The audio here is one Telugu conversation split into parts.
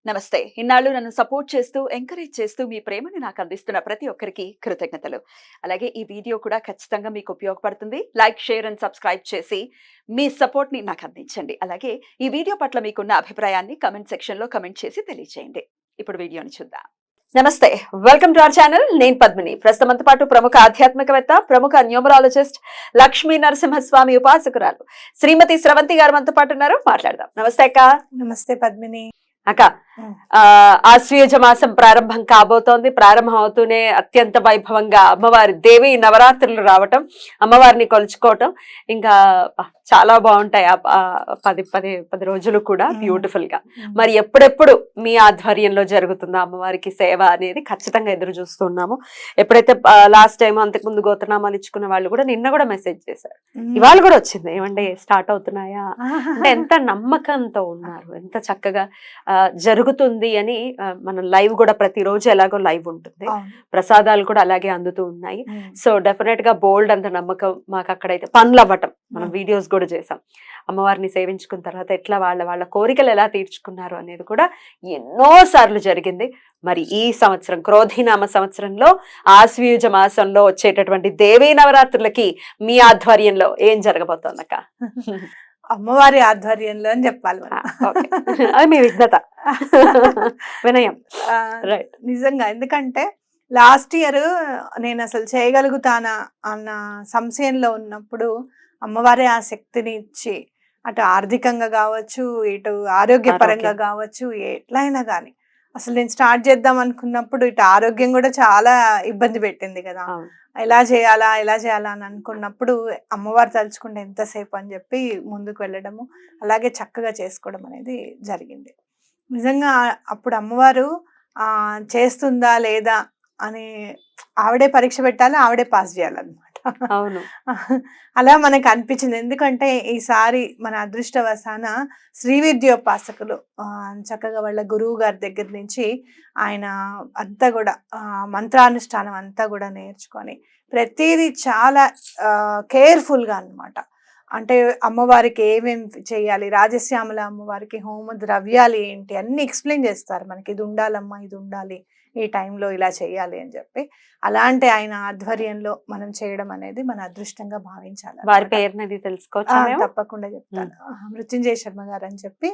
నమస్తే. ఇన్నాళ్ళు నన్ను సపోర్ట్ చేస్తూ, ఎంకరేజ్ చేస్తూ మీ ప్రేమని నాకు అందిస్తున్న ప్రతి ఒక్కరికి కృతజ్ఞతలు. అలాగే ఈ వీడియో కూడా ఖచ్చితంగా మీకు ఉపయోగపడుతుంది. లైక్, షేర్ అండ్ సబ్స్క్రైబ్ చేసి మీ సపోర్ట్‌ని నాకు అందించండి. అలాగే ఈ వీడియో పట్ల మీకున్న అభిప్రాయాన్ని కామెంట్ సెక్షన్‌లో కామెంట్ చేసి తెలియజేయండి. ఇప్పుడు వీడియోని చూద్దాం. నమస్తే, వెల్కమ్ టు అవర్ ఛానల్. నేను పద్మిని. ప్రస్తుతంతో పాటు ప్రముఖ ఆధ్యాత్మికవేత్త, ప్రముఖ న్యూమరాలజిస్ట్, లక్ష్మీ నరసింహస్వామి ఉపాసకురాలు శ్రీమతి స్రవంతి గారు మనతో పాటు ఉన్నారు. మాట్లాడదాం. నమస్తే అక్క. నమస్తే పద్మిని. అక్క, ఆశ్వయుజ మాసం ప్రారంభం కాబోతోంది. ప్రారంభం అవుతూనే అత్యంత వైభవంగా అమ్మవారి దేవి నవరాత్రులు రావటం, అమ్మవారిని కొలుచుకోవటం ఇంకా చాలా బాగుంటాయి. 10 రోజులు కూడా బ్యూటిఫుల్ గా. మరి ఎప్పుడెప్పుడు మీ ఆధ్వర్యంలో జరుగుతుందో అమ్మవారికి సేవ అనేది ఖచ్చితంగా ఎదురు చూస్తున్నాము. ఎప్పుడైతే లాస్ట్ టైం అంతకుముందు గోత్రనామాలు ఇచ్చుకున్న వాళ్ళు కూడా నిన్న కూడా మెసేజ్ చేశారు, ఇవాళ కూడా వచ్చింది, ఏమంటే స్టార్ట్ అవుతున్నాయా అంటే ఎంత నమ్మకంతో ఉన్నారు, ఎంత చక్కగా జరుగుతుంది అని. మనం లైవ్ కూడా ప్రతిరోజు ఎలాగో లైవ్ ఉంటుంది, ప్రసాదాలు కూడా అలాగే అందుతూ ఉన్నాయి. సో డెఫినెట్ గా బోల్డ్ అంత నమ్మకం మాకు అక్కడైతే. పనులు అవ్వటం, మనం వీడియోస్ కూడా చేసాం. అమ్మవారిని సేవించుకున్న తర్వాత ఎట్లా వాళ్ళ కోరికలు ఎలా తీర్చుకున్నారు అనేది కూడా ఎన్నో సార్లు జరిగింది. మరి ఈ సంవత్సరం క్రోధినామ సంవత్సరంలో ఆశ్వయుజ మాసంలో వచ్చేటటువంటి దేవీ నవరాత్రులకి మీ ఆధ్వర్యంలో ఏం జరగబోతోంది అక్క? అమ్మవారి ఆధ్వర్యంలో అని చెప్పాలి. అది మీ విఘ్నత, వినయం. నిజంగా, ఎందుకంటే లాస్ట్ ఇయర్ నేను అసలు చేయగలుగుతానా అన్న సంశయంలో ఉన్నప్పుడు అమ్మవారి ఆ శక్తిని ఇచ్చి, అటు ఆర్థికంగా కావచ్చు, ఇటు ఆరోగ్యపరంగా కావచ్చు, ఎట్లయినా కానీ అసలు నేను స్టార్ట్ చేద్దాం అనుకున్నప్పుడు ఇటు ఆరోగ్యం కూడా చాలా ఇబ్బంది పెట్టింది కదా. ఎలా చేయాలా అని అనుకున్నప్పుడు అమ్మవారు తలుచుకుంటే ఎంతసేపు అని చెప్పి ముందుకు వెళ్ళడము, అలాగే చక్కగా చేసుకోవడం అనేది జరిగింది. నిజంగా అప్పుడు అమ్మవారు చేస్తుందా లేదా అని ఆవిడే పరీక్ష పెట్టాలి, ఆవిడే పాస్ చేయాలన్నమాట. అవును, అలా మనకు అనిపించింది. ఎందుకంటే ఈసారి మన అదృష్టవశాన శ్రీ విద్యోపాసకులు చక్కగా వాళ్ళ గురువు గారి దగ్గర నుంచి ఆయన అంతా కూడా మంత్రానుష్ఠానం అంతా కూడా నేర్చుకొని ప్రతిదీ చాలా కేర్ఫుల్గా అన్నమాట. అంటే అమ్మవారికి ఏమేమి చేయాలి, రాజశ్యామల అమ్మవారికి హోమ ద్రవ్యాలు ఏంటి అన్ని ఎక్స్ప్లెయిన్ చేస్తారు మనకి. ఇది ఉండాలమ్మా, ఇది ఉండాలి, ఈ టైంలో ఇలా చేయాలి అని చెప్పి. అలాంటి ఆయన ఆధ్వర్యంలో మనం చేయడం అనేది మన అదృష్టంగా భావించాలి. వారి పేరునది తెలుసుకోవచ్చు? తప్పకుండా చెప్తాను. మృత్యుంజయ శర్మ గారు అని చెప్పి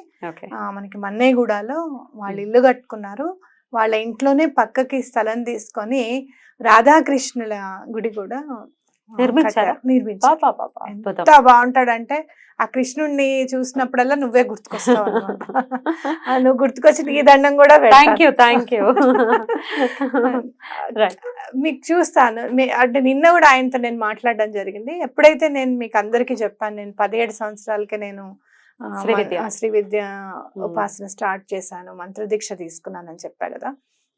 మనకి మన్నేగూడలో వాళ్ళు ఇల్లు కట్టుకున్నారు. వాళ్ళ ఇంట్లోనే పక్కకి స్థలం తీసుకొని రాధాకృష్ణుల గుడి కూడా నిర్మించారు. ఎంత బాగుంటాడంటే ఆ కృష్ణుడిని చూసినప్పుడల్లా నువ్వే గుర్తుకొస్తావు అన్నమాట. నువ్వు గుర్తుకొచ్చి నీ దండం కూడా మీకు చూస్తాను. అంటే నిన్న కూడా ఆయనతో నేను మాట్లాడడం జరిగింది. ఎప్పుడైతే నేను మీకు అందరికీ చెప్పాను, నేను 17 సంవత్సరాలకే నేను శ్రీ విద్య ఉపాసన స్టార్ట్ చేశాను, మంత్రదీక్ష తీసుకున్నానని చెప్పా కదా.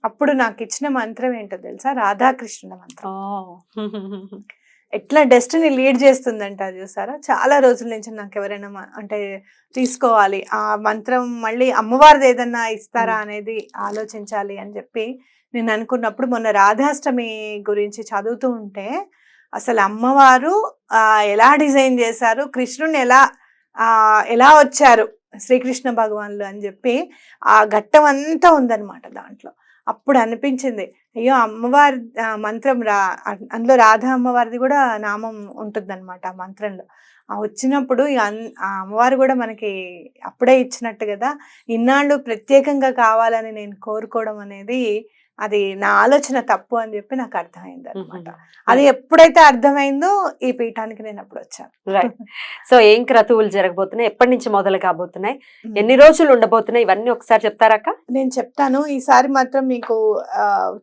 అప్పుడు నాకు ఇచ్చిన మంత్రం ఏంటో తెలుసా? రాధాకృష్ణుల మంత్రం. ఎట్లా డెస్టినీ లీడ్ చేస్తుందంట చూసారా. చాలా రోజుల నుంచి నాకు ఎవరైనా అంటే తీసుకోవాలి ఆ మంత్రం, మళ్ళీ అమ్మవారిది ఏదన్నా ఇస్తారా అనేది ఆలోచించాలి అని చెప్పి నేను అనుకున్నప్పుడు మొన్న రాధాష్టమి గురించి చదువుతూ ఉంటే అసలు అమ్మవారు ఎలా డిజైన్ చేశారు, కృష్ణుని ఎలా వచ్చారు శ్రీకృష్ణ భగవాన్లు అని చెప్పి ఆ ఘట్టం అంతా ఉందన్నమాట దాంట్లో. అప్పుడు అనిపించింది, అయ్యో అమ్మవారి మంత్రం అందులో రాధా అమ్మవారిది కూడా నామం ఉంటుంది అనమాట ఆ మంత్రంలో. వచ్చినప్పుడు ఆ అమ్మవారు కూడా మనకి అప్పుడే ఇచ్చినట్టు కదా. ఇన్నాళ్ళు ప్రత్యేకంగా కావాలని నేను కోరుకోవడం అనేది అది నా ఆలోచన తప్పు అని చెప్పి నాకు అర్థమైంది అనమాట. అది ఎప్పుడైతే అర్థమైందో ఈ పీఠానికి నేను అప్పుడు వచ్చాను. సో ఏం క్రతువులు జరగబోతున్నాయి, ఎప్పటి నుంచి మొదలు కాబోతున్నాయి, ఎన్ని రోజులు ఉండబోతున్నాయి, ఇవన్నీ ఒకసారి చెప్తారక్క? నేను చెప్తాను. ఈసారి మాత్రం మీకు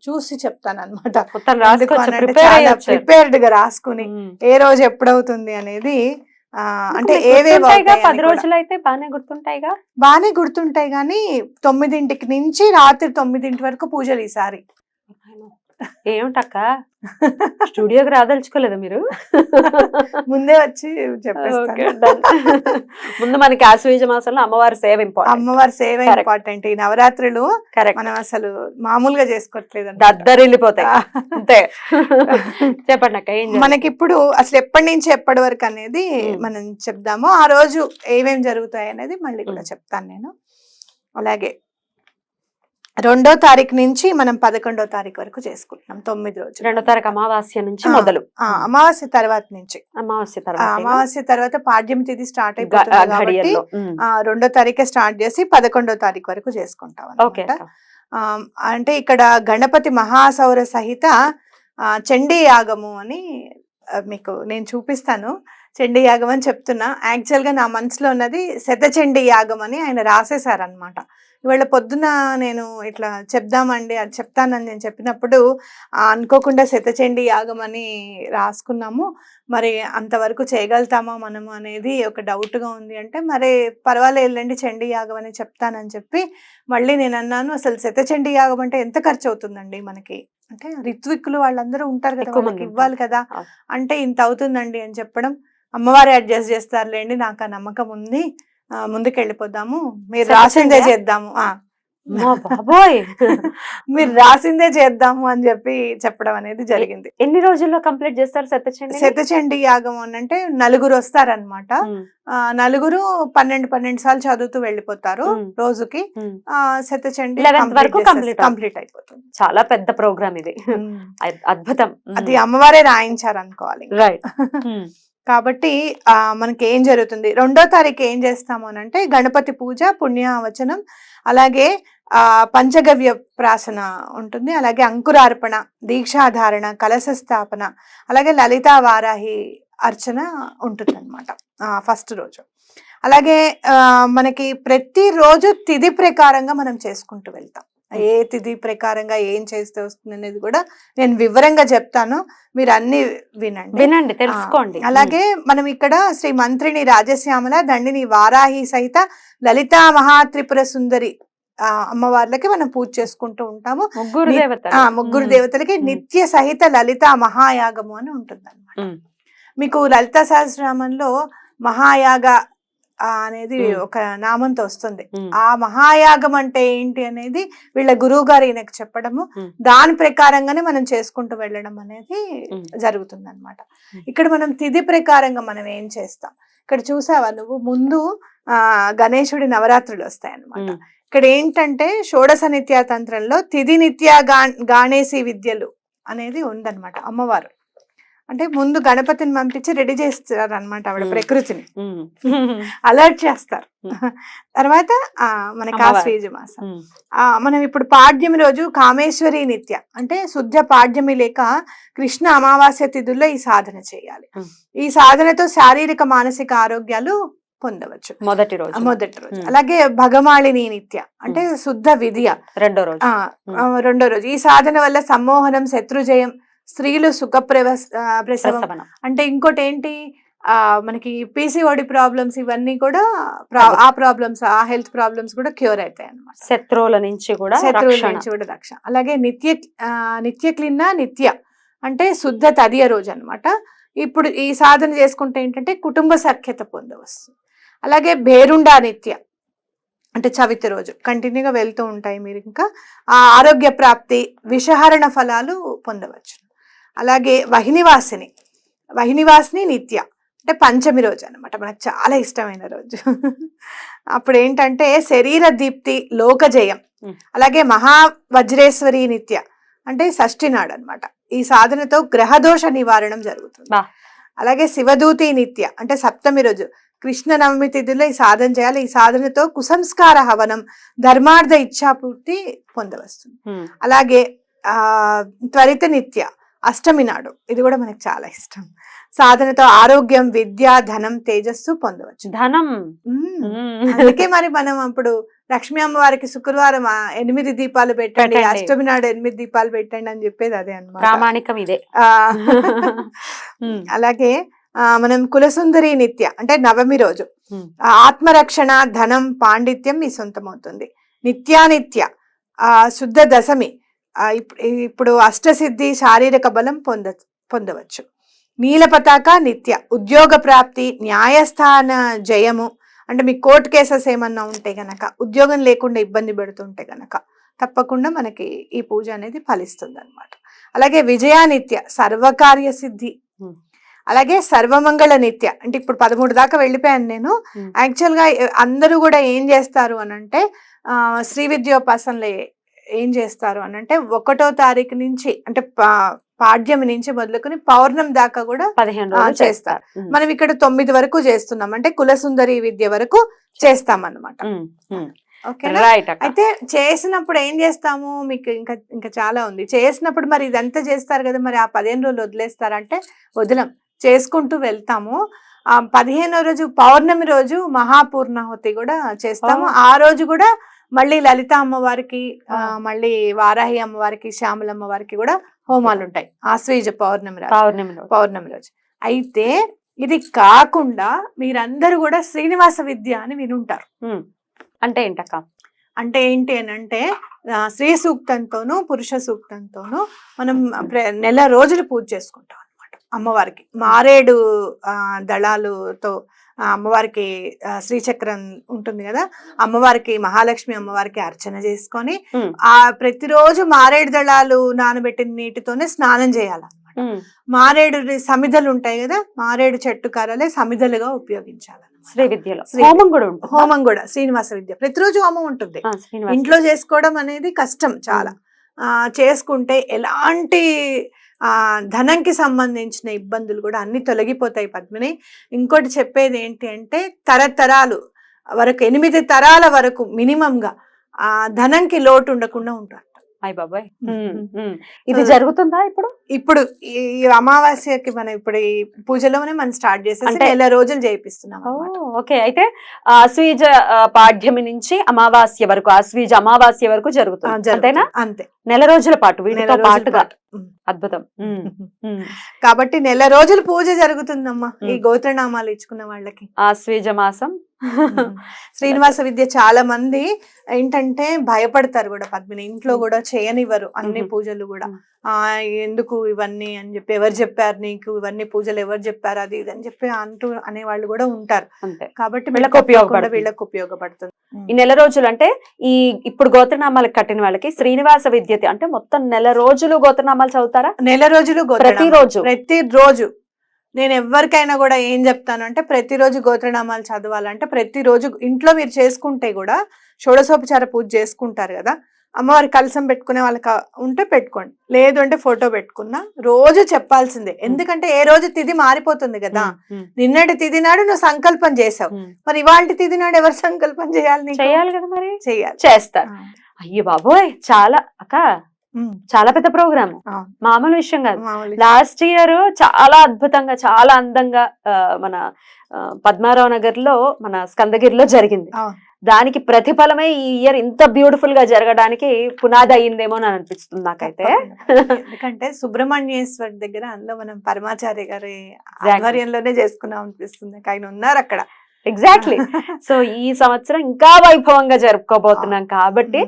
చూసి చెప్తాను అనమాట. ప్రిపేర్డ్ గా రాసుకుని ఏ రోజు ఎప్పుడవుతుంది అనేది. అంటే 10 రోజులు అయితే బాగానే గుర్తుంటాయి కానీ 9 నుంచి రాత్రి 9 వరకు పూజలు ఈసారి. ఏమిటక్క స్టూడియోకి రాదలుచుకోలేదా మీరు? ముందే వచ్చి చెప్పేస్తాను. ముందు మనకి ఆశ్వయుజ మాసంలో అమ్మవారి సేవ ఇంపార్టెంట్. ఈ నవరాత్రులు మనం అసలు మామూలుగా చేసుకోవట్లేదు, దద్దరిల్లిపోతాయి అంతే. చెప్పండి అక్క, మనకి ఇప్పుడు అసలు ఎప్పటి నుంచి ఎప్పటి వరకు అనేది మనం చెప్దాము. ఆ రోజు ఏమేమి జరుగుతాయి అనేది మళ్ళీ కూడా చెప్తాను నేను. అలాగే 2వ తారీఖు నుంచి మనం 11వ తారీఖు వరకు చేసుకుంటున్నాం 9 రోజులు. 2వ తారీఖు అమావాస్య నుంచి మొదలు. అమావాస్య తర్వాత నుంచి. అమావాస్య తర్వాత పాడ్యమి తిథి స్టార్ట్ అయిపోతుంది కాబట్టి 2వ తారీఖే స్టార్ట్ చేసి 11వ తారీఖు వరకు చేసుకుంటాం అన్నమాట. అంటే ఇక్కడ గణపతి మహాసౌర సహిత చండీ యాగము అని మీకు నేను చూపిస్తాను. చండీ యాగం అని చెప్తున్నా, యాక్చువల్గా నా మనసులో ఉన్నది శతచండీ యాగం అని ఆయన రాసేశారనమాట. ఇవాళ పొద్దున నేను ఇట్లా చెప్దామండి అది చెప్తానని నేను చెప్పినప్పుడు అనుకోకుండా శతచండీ యాగం అని రాసుకున్నాము. మరి అంతవరకు చేయగలుగుతామా మనము అనేది ఒక డౌట్గా ఉంది. అంటే మరి పర్వాలేదులేండి చండీ యాగం అని చెప్తానని చెప్పి మళ్ళీ నేను అన్నాను, అసలు శతచండీ యాగం అంటే ఎంత ఖర్చు అవుతుందండి మనకి, అంటే ఋత్విక్కులు వాళ్ళందరూ ఉంటారు కదా, వాళ్ళకి ఇవ్వాలి కదా, అంటే ఇంత అవుతుందండి అని చెప్పడం, అమ్మవారి అడ్జస్ట్ చేస్తారులేండి నాకు ఆ నమ్మకం ఉంది, ముందుకెళ్ళిపోదాము, మీరు రాసిందే చేద్దాము, మీరు రాసిందే చేద్దాము అని చెప్పి చెప్పడం అనేది జరిగింది. ఎన్ని రోజుల్లో కంప్లీట్ చేస్తారు శతచండీ యాగం అని అంటే 4 వస్తారనమాట. 4 12 సార్లు చదువుతూ వెళ్ళిపోతారు రోజుకి. శతచండీ కంప్లీట్ అయిపోతుంది. చాలా పెద్ద ప్రోగ్రామ్ ఇది, అద్భుతం. అది అమ్మవారే రాయించారు అనుకోవాలి. కాబట్టి మనకి ఏం జరుగుతుంది 2వ తారీఖు ఏం చేస్తాము అని అంటే గణపతి పూజ, పుణ్యావచనం, అలాగే పంచగవ్య ప్రాసన ఉంటుంది, అలాగే అంకురార్పణ, దీక్షాధారణ, కలశ స్థాపన, అలాగే లలితా వారాహి అర్చన ఉంటుంది అనమాట ఫస్ట్ రోజు. అలాగే మనకి ప్రతిరోజు తిథి ప్రకారంగా మనం చేసుకుంటూ వెళ్తాం. ఏ తిథి ప్రకారంగా ఏం చేస్తే వస్తుంది అనేది కూడా నేను వివరంగా చెప్తాను, మీరు అన్ని వినండి తెలుసుకోండి. అలాగే మనం ఇక్కడ శ్రీ మంత్రిని రాజశ్యామల దండిని వారాహి సహిత లలితా మహాత్రిపుర సుందరి అమ్మవార్లకి మనం పూజ చేసుకుంటూ ఉంటాము. ముగ్గురు దేవతలకి నిత్య సహిత లలితా మహాయాగము అని ఉంటుంది అనమాట. మీకు లలితా సహస్రనామంలో మహాయాగ అనేది ఒక నామంతో వస్తుంది. ఆ మహాయాగం అంటే ఏంటి అనేది వీళ్ళ గురువు గారు ఈయనకు చెప్పడము, దాని ప్రకారంగానే మనం చేసుకుంటూ వెళ్ళడం అనేది జరుగుతుంది అనమాట. ఇక్కడ మనం తిథి ప్రకారంగా మనం ఏం చేస్తాం, ఇక్కడ చూసావా నువ్వు, ముందు గణేశుడి నవరాత్రులు వస్తాయి అన్నమాట. ఇక్కడ ఏంటంటే షోడశ నిత్యా తంత్రంలో తిథి నిత్యా గాణేసి విద్యలు అనేది ఉందన్నమాట. అమ్మవారు అంటే ముందు గణపతిని పంపించి రెడీ చేస్తారు అనమాట, ఆవిడ ప్రకృతిని అలర్ట్ చేస్తారు. తర్వాత మనకి ఆశ్వయుజ మాసం, మనం ఇప్పుడు పాడ్యమి రోజు కామేశ్వరి నిత్య అంటే శుద్ధ పాడ్యమి లేక కృష్ణ అమావాస్య తిథుల్లో ఈ సాధన చేయాలి. ఈ సాధనతో శారీరక మానసిక ఆరోగ్యాలు పొందవచ్చు మొదటి రోజు. అలాగే భగమాళిని నిత్య అంటే శుద్ధ విద్య రెండో రోజు. ఈ సాధన వల్ల సమ్మోహనం, శత్రుజయం, స్త్రీలు సుఖ ప్రసవం, అంటే ఇంకోటి ఏంటి మనకి పీసీఓడి ప్రాబ్లమ్స్ ఇవన్నీ కూడా ఆ ప్రాబ్లమ్స్, ఆ హెల్త్ ప్రాబ్లమ్స్ కూడా క్యూర్ అవుతాయి అన్నమాట. శత్రువుల నుంచి కూడా రక్షణ. అలాగే నిత్య క్లీన్న నిత్య అంటే శుద్ధ తదియ రోజు అన్నమాట. ఇప్పుడు ఈ సాధన చేసుకుంటే ఏంటంటే కుటుంబ సఖ్యత పొందవచ్చు. అలాగే భేరుండా నిత్య అంటే చవితి రోజు కంటిన్యూగా వెళ్తూ ఉంటాయి మీరు, ఇంకా ఆరోగ్య ప్రాప్తి, విషహరణ ఫలాలు పొందవచ్చు. అలాగే వహినివాసిని నిత్య అంటే పంచమి రోజు అనమాట, మనకు చాలా ఇష్టమైన రోజు. అప్పుడు ఏంటంటే శరీర దీప్తి, లోకజయం. అలాగే మహావజ్రేశ్వరి నిత్య అంటే షష్ఠి నాడు అనమాట. ఈ సాధనతో గ్రహదోష నివారణం జరుగుతుంది. అలాగే శివదూతి నిత్య అంటే సప్తమి రోజు, కృష్ణ నవమి తిథిలో ఈ సాధన చేయాలి. ఈ సాధనతో కుసంస్కార హవనం, ధర్మార్థ ఇచ్ఛాపూర్తి పొందవస్తుంది. అలాగే త్వరిత నిత్య అష్టమి నాడు, ఇది కూడా మనకు చాలా ఇష్టం. సాధనతో ఆరోగ్యం, విద్య, ధనం, తేజస్సు పొందవచ్చు. ధనం అందుకే మరి మనం అప్పుడు లక్ష్మీ అమ్మవారికి శుక్రవారం 8 దీపాలు పెట్టండి, అష్టమి నాడు 8 దీపాలు పెట్టండి అని చెప్పేది అదే అన్నమాట, ప్రామాణికం ఇదే. అలాగే మనం కులసుందరి నిత్య అంటే నవమి రోజు, ఆత్మరక్షణ, ధనం, పాండిత్యం మీ సొంతమవుతుంది. నిత్యానిత్య శుద్ధ దశమి, ఇప్పుడు అష్టసిద్ధి, శారీరక బలం పొందవచ్చు. నీల పతాక నిత్య ఉద్యోగ ప్రాప్తి, న్యాయస్థాన జయము అంటే మీ కోర్టు కేసెస్ ఏమన్నా ఉంటే గనక, ఉద్యోగం లేకుండా ఇబ్బంది పెడుతుంటే గనక తప్పకుండా మనకి ఈ పూజ అనేది ఫలిస్తుంది అనమాట. అలాగే విజయానిత్య సర్వకార్య సిద్ధి. అలాగే సర్వమంగళ నిత్య అంటే ఇప్పుడు 13 దాకా వెళ్ళిపోయాను నేను. యాక్చువల్గా అందరూ కూడా ఏం చేస్తారు అని అంటే శ్రీ విద్యోపాసనలో ఏం చేస్తారు అని అంటే 1వ తారీఖు నుంచి అంటే పాడ్యమి నుంచి మొదలుకొని పౌర్ణమి దాకా కూడా 15 రోజులు చేస్తారు. మనం ఇక్కడ 9 వరకు చేస్తున్నాం అంటే కులసుందరి విద్య వరకు చేస్తాం అన్నమాట. ఓకేనా? అయితే చేసినప్పుడు ఏం చేస్తాము, మీకు ఇంకా చాలా ఉంది. చేసినప్పుడు మరి ఇదంతా చేస్తారు కదా, మరి ఆ 15 రోజులు వదిలేస్తారంటే వదలం, చేసుకుంటూ వెళ్తాము. 15వ రోజు పౌర్ణమి రోజు మహాపూర్ణాహుతి కూడా చేస్తాము. ఆ రోజు కూడా మళ్ళీ లలిత అమ్మవారికి, మళ్ళీ వారాహి అమ్మవారికి, శ్యామల అమ్మవారికి కూడా హోమాలు ఉంటాయి ఆశ్వయుజ పౌర్ణమి రోజు. అయితే ఇది కాకుండా మీరందరూ కూడా శ్రీనివాస విద్య అని వినుంటారు. అంటే ఏంటక్క? అంటే ఏంటి అని అంటే స్త్రీ సూక్తంతోనూ పురుష సూక్తంతోనూ మనం నెల రోజులు పూజ చేసుకుంటాం అన్నమాట అమ్మవారికి. మారేడు దళాలతో అమ్మవారికి శ్రీచక్రం ఉంటుంది కదా, అమ్మవారికి మహాలక్ష్మి అమ్మవారికి అర్చన చేసుకొని ప్రతిరోజు మారేడు దళాలు నానబెట్టిన నీటితోనే స్నానం చేయాలన్నమాట. మారేడు సమిధలు ఉంటాయి కదా, మారేడు చెట్టు కర్రలే సమిధలుగా ఉపయోగించాలన్నమాట. శ్రీ విద్యలో హోమం కూడా శ్రీనివాస విద్య ప్రతిరోజు హోమం ఉంటుంది. ఇంట్లో చేసుకోవడం అనేది కష్టం చాలా. చేసుకుంటే ఎలాంటి ధనంకి సంబంధించిన ఇబ్బందులు కూడా అన్ని తొలగిపోతాయి పద్మిని. ఇంకోటి చెప్పేది ఏంటి అంటే తరతరాలు వరకు 8 తరాల వరకు మినిమంగా ధనంకి లోటు ఉండకుండా ఉంటారు. అయ్య బాబాయ్, ఇది జరుగుతుందా ఇప్పుడు ఈ అమావాస్యకి మనం ఇప్పుడు ఈ పూజలోనే మనం స్టార్ట్ చేసేసి నెల రోజులు చేయిస్తున్నాం. ఓకే, అయితే ఆశ్వీజ పాడ్యమి నుంచి అమావాస్య వరకు, ఆశ్వీజ అమావాస్య వరకు జరుగుతుంది అంతేనా? అంతే, నెల రోజుల పాటు వీటితో పాటుగా. అద్భుతం. కాబట్టి నెల రోజులు పూజ జరుగుతుందమ్మా ఈ గోత్రనామాలు ఇచ్చుకున్న వాళ్ళకి. ఆశ్వీజ మాసం శ్రీనివాస విద్య చాలా మంది ఏంటంటే భయపడతారు కూడా పద్మిని, ఇంట్లో కూడా చేయనివ్వరు అన్ని పూజలు కూడా. ఎందుకు ఇవన్నీ అని చెప్పి, ఎవరు చెప్పారు నీకు ఇవన్నీ పూజలు, ఎవరు చెప్పారు అది ఇది అని చెప్పి అనేవాళ్ళు కూడా ఉంటారు. కాబట్టి వీళ్ళకి ఉపయోగపడుతుంది ఈ నెల రోజులు. అంటే ఇప్పుడు గోత్రనామాలకు కట్టిన వాళ్ళకి శ్రీనివాస విద్య అంటే మొత్తం నెల రోజులు గోత్రనామాలు చదువుతారా? నెల రోజులు ప్రతిరోజు నేను ఎవరికైనా కూడా ఏం చెప్తాను అంటే ప్రతిరోజు గోత్రనామాలు చదవాలంటే ప్రతిరోజు ఇంట్లో మీరు చేసుకుంటే కూడా షోడశోపచార పూజ చేసుకుంటారు కదా, అమ్మవారి కలసం పెట్టుకునే వాళ్ళకి ఉంటే పెట్టుకోండి, లేదు అంటే ఫోటో పెట్టుకున్నా రోజు చెప్పాల్సిందే. ఎందుకంటే ఏ రోజు తిథి మారిపోతుంది కదా. నిన్నటి తిథి నాడు నువ్వు సంకల్పం చేసావు, మరి ఇవాళ తిథి నాడు ఎవరు సంకల్పం చేయాలి? చేయాలి కదా, మరి చేస్తారు. అయ్యో బాబోయ్, చాలా పెద్ద ప్రోగ్రామ్, మామూలు విషయం కాదు. లాస్ట్ ఇయర్ చాలా అద్భుతంగా, చాలా అందంగా మన పద్మారావు నగర్ లో, మన స్కందగిరిలో జరిగింది. దానికి ప్రతిఫలమే ఈ ఇయర్ ఇంత బ్యూటిఫుల్ గా జరగడానికి పునాది అయ్యిందేమో అని అనిపిస్తుంది నాకైతే. ఎందుకంటే సుబ్రహ్మణ్యేశ్వర్ దగ్గర అందులో మనం పరమాచార్య గారి ఆధ్వర్యంలోనే చేసుకున్నాం అనిపిస్తుంది. ఆయన ఉన్నారు అక్కడ. ఎగ్జాక్ట్లీ. సో ఈ సంవత్సరం ఇంకా వైభవంగా జరుపుకోబోతున్నాం కాబట్టి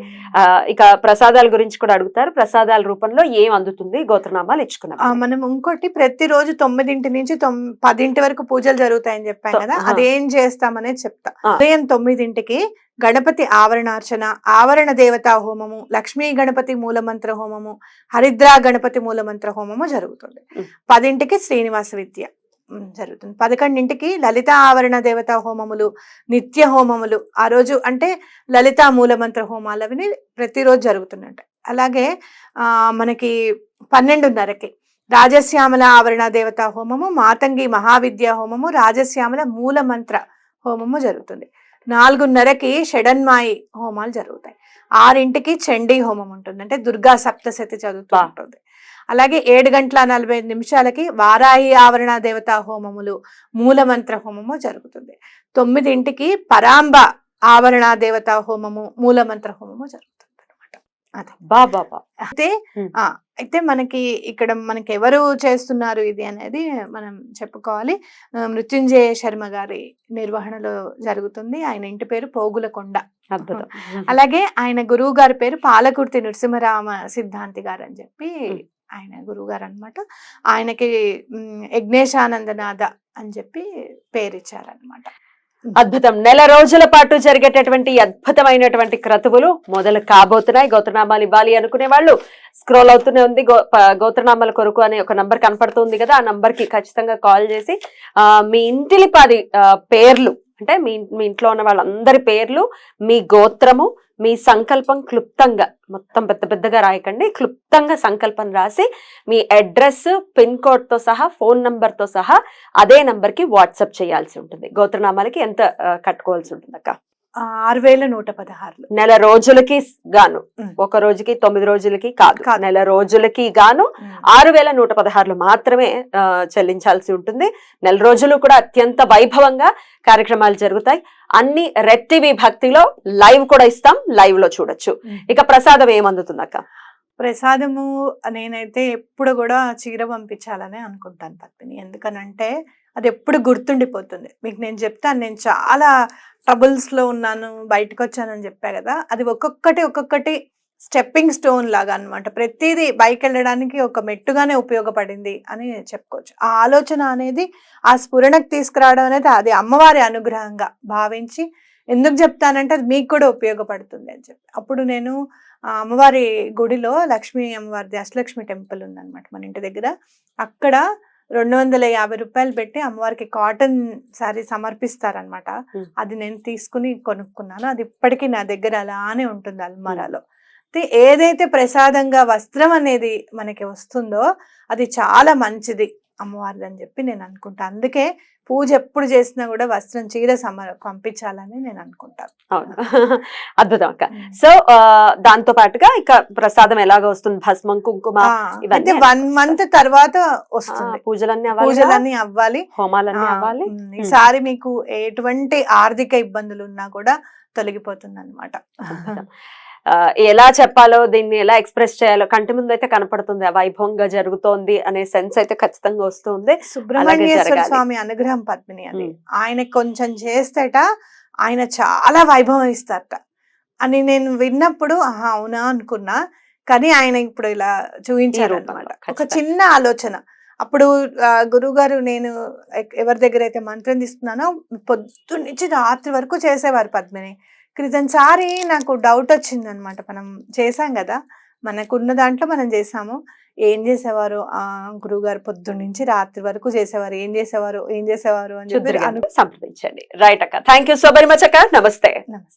ఇక ప్రసాదాల గురించి కూడా అడుగుతారు. ప్రసాదాల రూపంలో ఏం అందుతుంది గోత్రనామాలు ఇచ్చుకున్నాం మనం. ఇంకోటి ప్రతిరోజు 9 నుంచి 10 వరకు పూజలు జరుగుతాయని చెప్పాం కదా, అదేం చేస్తామనేది చెప్తా. ఉదయం 9కి గణపతి ఆవరణార్చన, ఆవరణ దేవతా హోమము, లక్ష్మీ గణపతి మూలమంత్ర హోమము, హరిద్రా గణపతి మూలమంత్ర హోమము జరుగుతుంది. 10కి శ్రీనివాస విద్య జరుగుతుంది. 11కి లలిత ఆవరణ దేవతా హోమములు, నిత్య హోమములు ఆ రోజు అంటే లలితా మూలమంత్ర హోమాలు అవి ప్రతిరోజు జరుగుతున్నాయి. అలాగే మనకి 12:30కి రాజశ్యామల ఆవరణ దేవతా హోమము, మాతంగి మహావిద్యా హోమము, రాజశ్యామల మూలమంత్ర హోమము జరుగుతుంది. 4:30కి షడన్మాయి హోమాలు జరుగుతాయి. 6కి చండీ హోమం ఉంటుంది, అంటే దుర్గా సప్తశతి చదువుతూ ఉంటుంది. అలాగే 7:45 వారాహి ఆవరణ దేవతా హోమములు, మూలమంత్ర హోమము జరుగుతుంది. 9కి పరాంబ ఆవరణ దేవతా హోమము, మూలమంత్ర హోమము జరుగుతుంది అనమాట. అయితే మనకి ఇక్కడ మనకి ఎవరు చేస్తున్నారు ఇది అనేది మనం చెప్పుకోవాలి. మృత్యుంజయ శర్మ గారి నిర్వహణలో జరుగుతుంది. ఆయన ఇంటి పేరు పోగులకొండ. అద్భుతం. అలాగే ఆయన గురువు గారి పేరు పాలకుర్తి నృసింహరామ సిద్ధాంతి గారు అని చెప్పి ఆయన గురువు గారు అనమాట. ఆయనకి యజ్ఞేశానందనాథ అని చెప్పి పేరిచ్చారనమాట. అద్భుతం. నెల రోజుల పాటు జరిగేటటువంటి అద్భుతమైనటువంటి క్రతువులు మొదలు కాబోతున్నాయి. గోత్రనామాలు ఇవ్వాలి అనుకునే వాళ్ళు స్క్రోల్ అవుతూనే ఉంది, గోత్రనామాల కొరకు అనే ఒక నంబర్ కనపడుతుంది కదా, ఆ నంబర్ కి ఖచ్చితంగా కాల్ చేసి మీ ఇంటిలిపాది పేర్లు అంటే మీ ఇంట్లో ఉన్న వాళ్ళందరి పేర్లు, మీ గోత్రము, మీ సంకల్పం క్లుప్తంగా, మొత్తం పెద్ద పెద్దగా రాయకండి, క్లుప్తంగా సంకల్పం రాసి మీ అడ్రస్, పిన్ కోడ్ తో సహా, ఫోన్ నంబర్ తో సహా అదే నంబర్ కి వాట్సాప్ చేయాల్సి ఉంటుంది. గోత్రనామాలకి ఎంత కట్టుకోవాల్సి ఉంటుంది అక్క? 6116. నెల రోజులకి గాను, ఉమ్. ఒక రోజుకి 9 రోజులకి కాదు, కాదు. నెల రోజులకి గాను 6116 మాత్రమే చెల్లించాల్సి ఉంటుంది. నెల రోజులు కూడా అత్యంత వైభవంగా కార్యక్రమాలు జరుగుతాయి. అన్ని రెడ్ టీవీ భక్తిలో లైవ్ కూడా ఇస్తాం, లైవ్ లో చూడొచ్చు. ఇక ప్రసాదం ఏమందుతుంది అక్క? ప్రసాదము నేనైతే ఎప్పుడు కూడా చీర పంపించాలని అనుకుంటాను పద్మిని. ఎందుకనంటే అది ఎప్పుడు గుర్తుండిపోతుంది. మీకు నేను చెప్తాను, నేను చాలా ట్రబుల్స్ లో ఉన్నాను, బయటకు వచ్చానని చెప్పా కదా, అది ఒక్కొక్కటి స్టెప్పింగ్ స్టోన్ లాగా అన్నమాట. ప్రతిదీ బైక్ వెళ్ళడానికి ఒక మెట్టుగానే ఉపయోగపడింది అని చెప్పుకోవచ్చు. ఆ ఆలోచన అనేది, ఆ స్ఫురణకు తీసుకురావడం అనేది అది అమ్మవారి అనుగ్రహంగా భావించి, ఎందుకు చెప్తానంటే అది మీకు కూడా ఉపయోగపడుతుంది అని చెప్పి. అప్పుడు నేను అమ్మవారి గుడిలో లక్ష్మీ అమ్మవారిది అష్టలక్ష్మి టెంపుల్ ఉందన్నమాట మన ఇంటి దగ్గర. అక్కడ 250 రూపాయలు పెట్టి అమ్మవారికి కాటన్ శారీ సమర్పిస్తారనమాట. అది నేను తీసుకుని కొనుక్కున్నాను. అది ఇప్పటికీ నా దగ్గర అలానే ఉంటుంది అల్మారాలో. ఏదైతే ప్రసాదంగా వస్త్రం అనేది మనకి వస్తుందో అది చాలా మంచిది అమ్మవారిది అని చెప్పి నేను అనుకుంటా. అందుకే పూజ ఎప్పుడు చేసినా కూడా వస్త్రం, చీర పంపించాలని నేను అనుకుంటాను. అవును, అద్భుతం అక్క. సో దాంతో పాటుగా ఇక ప్రసాదం ఎలాగో వస్తుంది, భస్మం, కుంకుమ, అంటే 1 month తర్వాత వస్తుంది. పూజలన్నీ అవ్వాలి, హోమాలన్నీ అవ్వాలి. ఈసారి మీకు ఎటువంటి ఆర్థిక ఇబ్బందులు ఉన్నా కూడా తొలగిపోతుంది అన్నమాట. ఎలా చెప్పాలో, దీన్ని ఎలా ఎక్స్ప్రెస్ చేయాలో కంటి ముందు అయితే కనపడుతుంది, వైభవంగా జరుగుతోంది అనే సెన్స్ అయితే ఖచ్చితంగా వస్తుంది. సుబ్రహ్మణ్యేశ్వర స్వామి అనుగ్రహం పద్మిని అది. ఆయన కొంచెం చేస్తేట ఆయన చాలా వైభవం ఇస్తారట అని నేను విన్నప్పుడు అవునా అనుకున్నా. కానీ ఆయన ఇప్పుడు ఇలా చూపించారు అన్నమాట. ఒక చిన్న ఆలోచన. అప్పుడు గురువు గారు, నేను ఎవరి దగ్గర అయితే మంత్రం తీసుకున్నానో పొద్దున్న నుంచి రాత్రి వరకు చేసేవారు పద్మిని. క్రితంసారి నాకు డౌట్ వచ్చింది అనమాట. మనం చేసాం కదా, మనకున్న దాంట్లో మనం చేసాము. ఏం చేసేవారు గురువు గారు, పొద్దున్న నుంచి రాత్రి వరకు చేసేవారు, ఏం చేసేవారు అని చెప్పి సంప్రదించండి. రైట్ అక్క, thank you so very much అక్క. నమస్తే. నమస్తే.